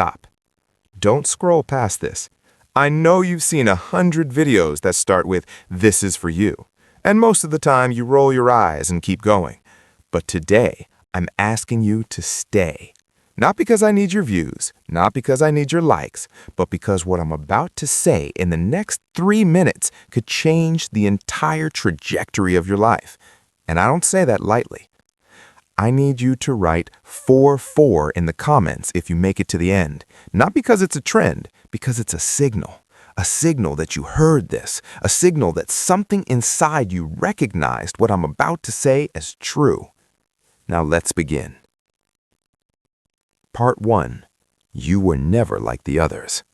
stop. Don't scroll past this. I know you've seen 100 videos that start with, "This is for you." And most of the time you roll your eyes and keep going. But today, I'm asking you to stay. Not because I need your views, not because I need your likes, but because what I'm about to say in the next 3 minutes could change the entire trajectory of your life. And I don't say that lightly. I need you to write 4-4 in the comments if you make it to the end. Not because it's a trend, because it's a signal. A signal that you heard this, a signal that something inside you recognized what I'm about to say as true. Now let's begin. Part 1. You were never like the others.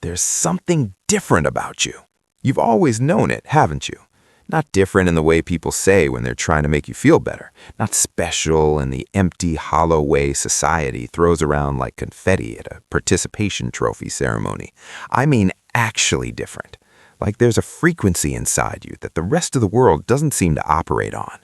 There's something different about you. You've always known it, haven't you? Not different in the way people say when they're trying to make you feel better. Not special in the empty, hollow way society throws around like confetti at a participation trophy ceremony. I mean actually different. Like there's a frequency inside you that the rest of the world doesn't seem to operate on.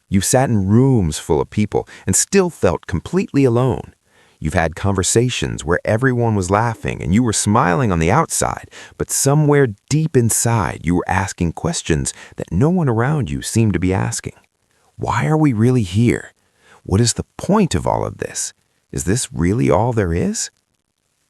You've sat in rooms full of people and still felt completely alone. You've had conversations where everyone was laughing and you were smiling on the outside, but somewhere deep inside you were asking questions that no one around you seemed to be asking. Why are we really here? What is the point of all of this? Is this really all there is?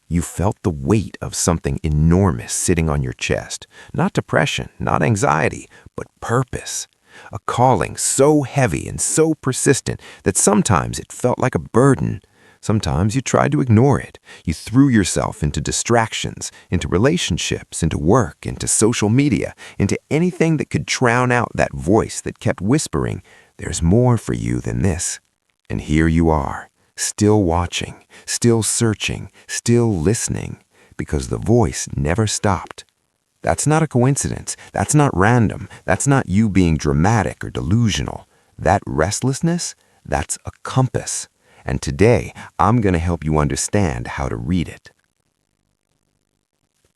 You felt the weight of something enormous sitting on your chest. Not depression, not anxiety, but purpose. A calling so heavy and so persistent that sometimes it felt like a burden. Sometimes you tried to ignore it. You threw yourself into distractions, into relationships, into work, into social media, into anything that could drown out that voice that kept whispering, "There's more for you than this." And here you are, still watching, still searching, still listening, because the voice never stopped. That's not a coincidence. That's not random. That's not you being dramatic or delusional. That restlessness, that's a compass. And today, I'm going to help you understand how to read it.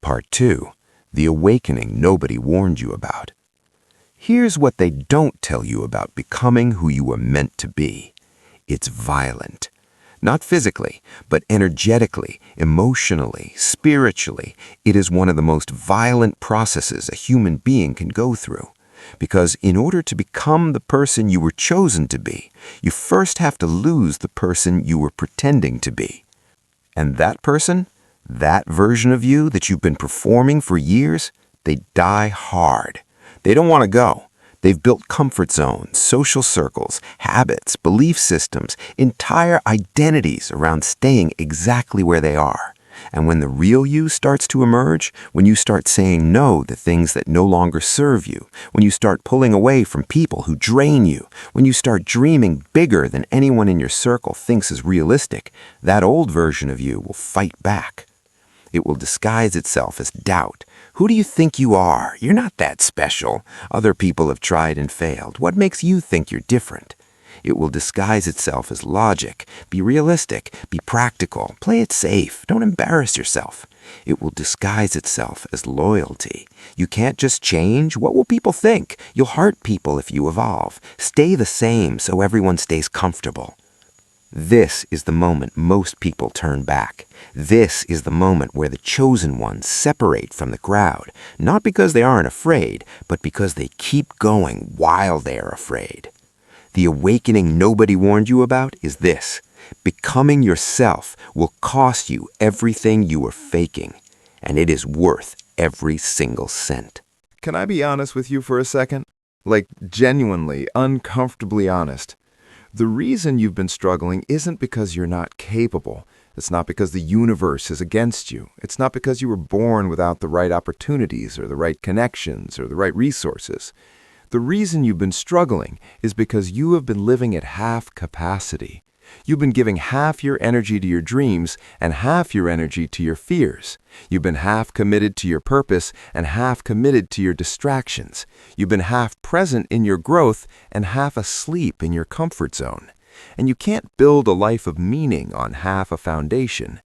Part 2. The awakening nobody warned you about. Here's what they don't tell you about becoming who you were meant to be. It's violent. Not physically, but energetically, emotionally, spiritually. It is one of the most violent processes a human being can go through. Because in order to become the person you were chosen to be, you first have to lose the person you were pretending to be. And that person, that version of you that you've been performing for years, they die hard. They don't want to go. They've built comfort zones, social circles, habits, belief systems, entire identities around staying exactly where they are. And when the real you starts to emerge, when you start saying no to things that no longer serve you, when you start pulling away from people who drain you, when you start dreaming bigger than anyone in your circle thinks is realistic, that old version of you will fight back. It will disguise itself as doubt. Who do you think you are? You're not that special. Other people have tried and failed. What makes you think you're different? It will disguise itself as logic. Be realistic. Be practical. Play it safe. Don't embarrass yourself. It will disguise itself as loyalty. You can't just change. What will people think? You'll hurt people if you evolve. Stay the same so everyone stays comfortable. This is the moment most people turn back. This is the moment where the chosen ones separate from the crowd, not because they aren't afraid, but because they keep going while they are afraid. The awakening nobody warned you about is this. Becoming yourself will cost you everything you were faking, and it is worth every single cent. Can I be honest with you for a second? Like genuinely, uncomfortably honest. The reason you've been struggling isn't because you're not capable. It's not because the universe is against you. It's not because you were born without the right opportunities or the right connections or the right resources. The reason you've been struggling is because you have been living at half capacity. You've been giving half your energy to your dreams and half your energy to your fears. You've been half committed to your purpose and half committed to your distractions. You've been half present in your growth and half asleep in your comfort zone. And you can't build a life of meaning on half a foundation.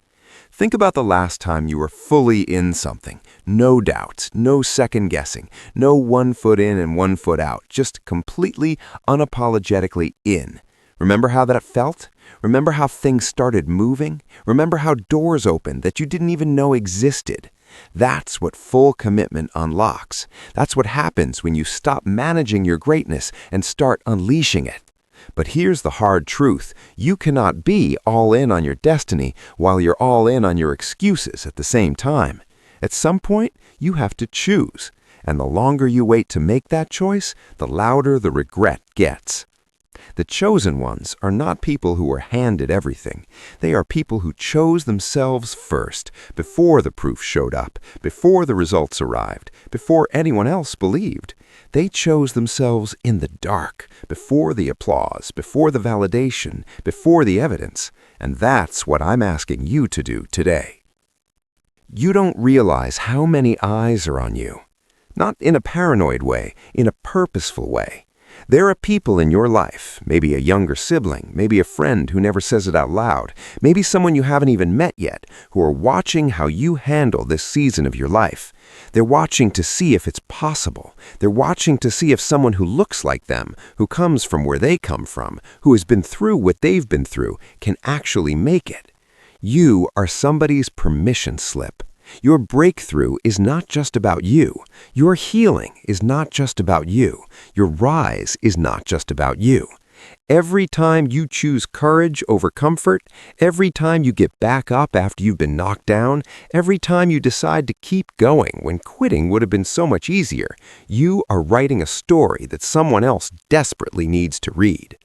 Think about the last time you were fully in something. No doubts, no second guessing, no 1 foot in and 1 foot out, just completely, unapologetically in. Remember how that felt? Remember how things started moving? Remember how doors opened that you didn't even know existed? That's what full commitment unlocks. That's what happens when you stop managing your greatness and start unleashing it. But here's the hard truth. You cannot be all in on your destiny while you're all in on your excuses at the same time. At some point, you have to choose. And the longer you wait to make that choice, the louder the regret gets. The chosen ones are not people who were handed everything. They are people who chose themselves first, before the proof showed up, before the results arrived, before anyone else believed. They chose themselves in the dark, before the applause, before the validation, before the evidence. And that's what I'm asking you to do today. You don't realize how many eyes are on you. Not in a paranoid way, in a purposeful way. There are people in your life, maybe a younger sibling, maybe a friend who never says it out loud, maybe someone you haven't even met yet, who are watching how you handle this season of your life. They're watching to see if it's possible. They're watching to see if someone who looks like them, who comes from where they come from, who has been through what they've been through, can actually make it. You are somebody's permission slip. Your breakthrough is not just about you. Your healing is not just about you. Your rise is not just about you. Every time you choose courage over comfort, every time you get back up after you've been knocked down, every time you decide to keep going when quitting would have been so much easier, you are writing a story that someone else desperately needs to read.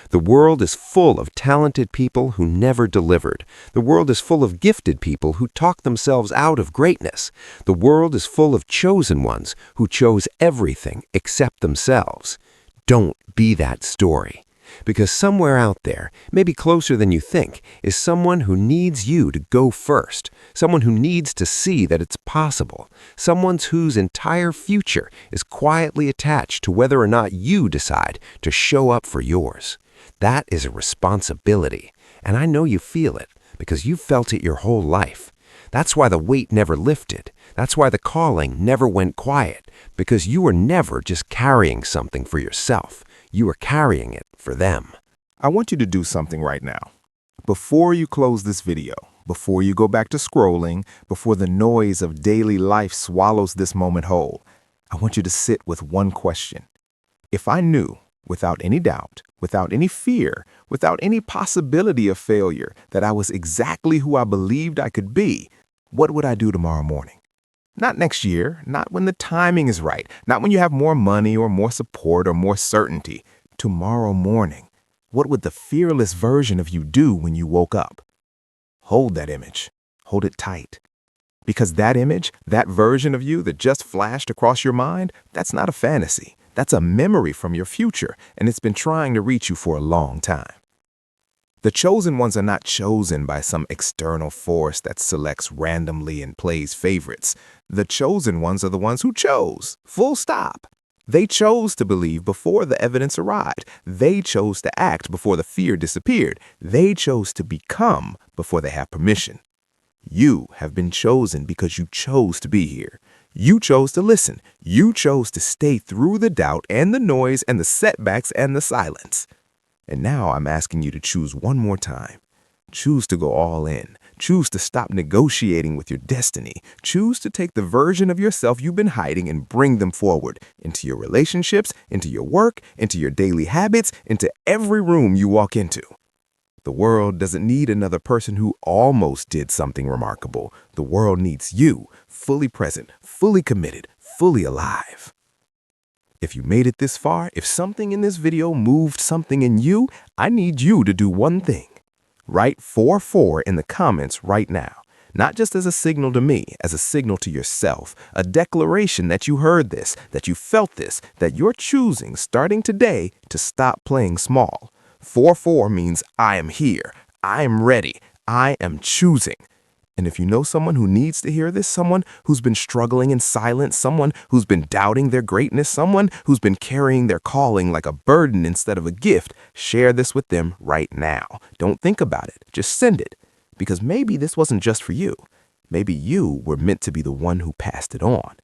The world is full of talented people who never delivered. The world is full of gifted people who talk themselves out of greatness. The world is full of chosen ones who chose everything except themselves. Don't be that story. Because somewhere out there, maybe closer than you think, is someone who needs you to go first. Someone who needs to see that it's possible. Someone whose entire future is quietly attached to whether or not you decide to show up for yours. That is a responsibility, and I know you feel it because you've felt it your whole life. That's why the weight never lifted. That's why the calling never went quiet, because you were never just carrying something for yourself. You were carrying it for them. I want you to do something right now. Before you close this video, before you go back to scrolling, before the noise of daily life swallows this moment whole, I want you to sit with one question. If I knew, without any doubt, without any fear, without any possibility of failure, that I was exactly who I believed I could be, what would I do tomorrow morning? Not next year, not when the timing is right, not when you have more money or more support or more certainty. Tomorrow morning, what would the fearless version of you do when you woke up? Hold that image. Hold it tight. Because that image, that version of you that just flashed across your mind, that's not a fantasy. That's a memory from your future, and it's been trying to reach you for a long time. The chosen ones are not chosen by some external force that selects randomly and plays favorites. The chosen ones are the ones who chose. Full stop. They chose to believe before the evidence arrived. They chose to act before the fear disappeared. They chose to become before they have permission. You have been chosen because you chose to be here. You chose to listen. You chose to stay through the doubt and the noise and the setbacks and the silence. And now I'm asking you to choose one more time. Choose to go all in. Choose to stop negotiating with your destiny. Choose to take the version of yourself you've been hiding and bring them forward into your relationships, into your work, into your daily habits, into every room you walk into. The world doesn't need another person who almost did something remarkable. The world needs you, fully present, fully committed, fully alive. If you made it this far, if something in this video moved something in you, I need you to do one thing. Write 44 in the comments right now. Not just as a signal to me, as a signal to yourself, a declaration that you heard this, that you felt this, that you're choosing, starting today, to stop playing small. 44 means I am here, I am ready, I am choosing. And if you know someone who needs to hear this, someone who's been struggling in silence, someone who's been doubting their greatness, someone who's been carrying their calling like a burden instead of a gift, share this with them right now. Don't think about it, just send it. Because maybe this wasn't just for you. Maybe you were meant to be the one who passed it on.